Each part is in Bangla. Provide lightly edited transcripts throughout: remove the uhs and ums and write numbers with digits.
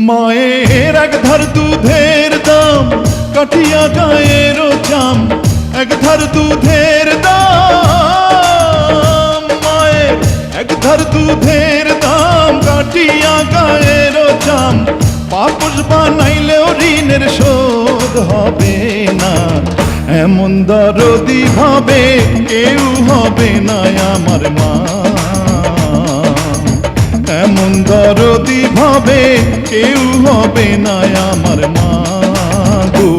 মায়ের এক ধার দুধের দাম কাঠিয়া গায়ের চাম, এক ধার দুধের দাম, মায়ের এক ধার দুধের দাম কাঠিয়া গায়ের চাম, পাপস বানাইলেও ঋণের শোধ হবে না। এমন দরদি ভাবে কেউ হবে না আমার মা, এমন দরদি ভাবে কেউ হবে না আমার মা গো।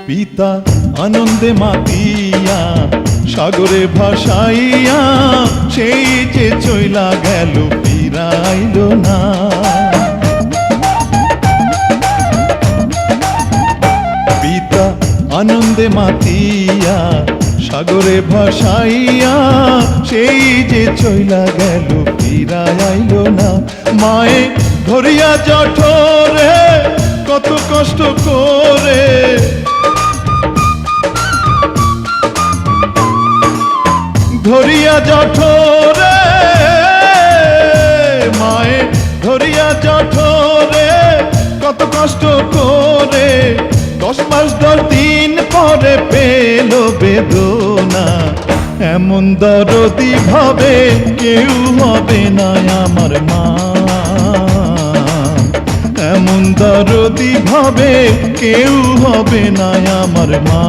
পিতা আনন্দে মাতিয়া সাগরে ভাসাইয়া, সেই যে চইলা গেল ফিরাইল না। পিতা আনন্দে মাতিয়া সাগরে ভাসাইয়া, সেই যে চইলা গেল ফিরাইল না। মায়ে ধরিয়া জঠরে কত কষ্ট করে, ধরিয়া জঠরে, মায়ে ধরিয়া জঠরে কত কষ্ট করে, 10 মাস 10 দিন পরে পেল বেদনা। এমন দরদি ভাবে কেউ হবে না আমার মা, এমন দরদি ভাবে কেউ হবে না আমার মা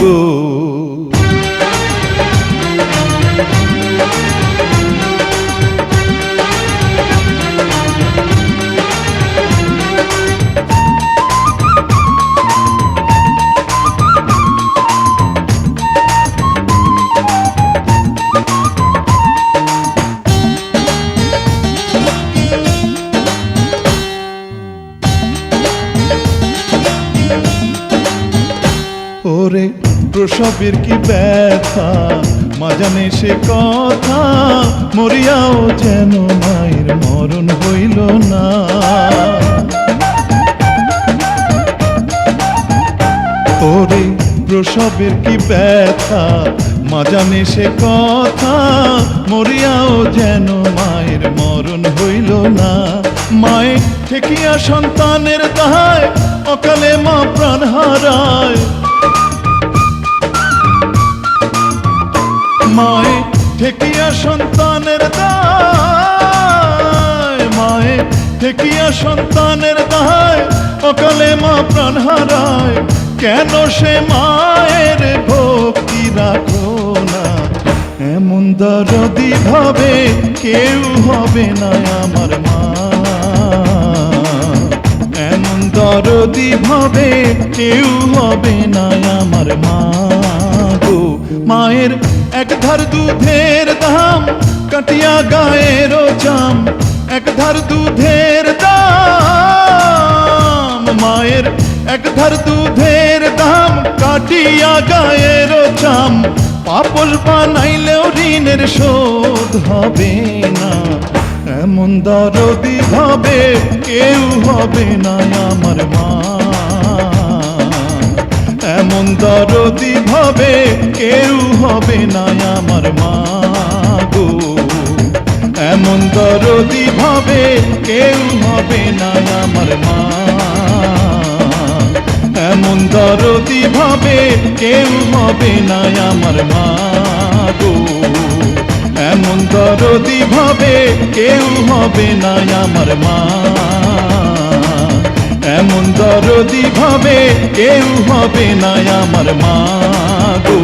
গো। ওরে প্রসবের কি ব্যথা মা জানে সে কথা, মরিয়াও যেন মায়ের মরণ হইল না। ওরে প্রসবের কি ব্যথা মা জানে সে কথা, মরিয়াও যেন মায়ের মরণ হইল না। মায়ে ঠেকিয়া সন্তানের দায় অকালে মা প্রাণ হারায়, মায়ে ঠেকিয়া সন্তানের দায়, মায়ে ঠেকিয়া সন্তানের দায় অকালে মা প্রাণ হারায়। কেন সে মায়ের ভক্তি রাখো না, এমন দরদি ভাবে কেউ হবে না আমার মা, এমন দরদি ভাবে কেউ হবে না আমার মা গো। মায়ের এক ধার দুধের দাম কাটিয়া গায়ের চাম, এক ধার দুধের দাম, মায়ের এক ধার দুধের দাম কাটিয়া গায়ের চাম, পাপস বানাইলেও ঋণের শোধ হবে না। এমন দরদি ভাবে কেউ হবে না আমার মা, এমন দরদি ভাবে কেউ হবে না আমার মা গো। এমন দরদি ভাবে কেউ হবে না আমার মা, এমন দরদি ভাবে কেউ হবে না আমার মা গো। এমন দরদি ভাবে কেউ হবে না আমার মা, এমন দরদি ভাবে কেউ হবে না আমার মা গো।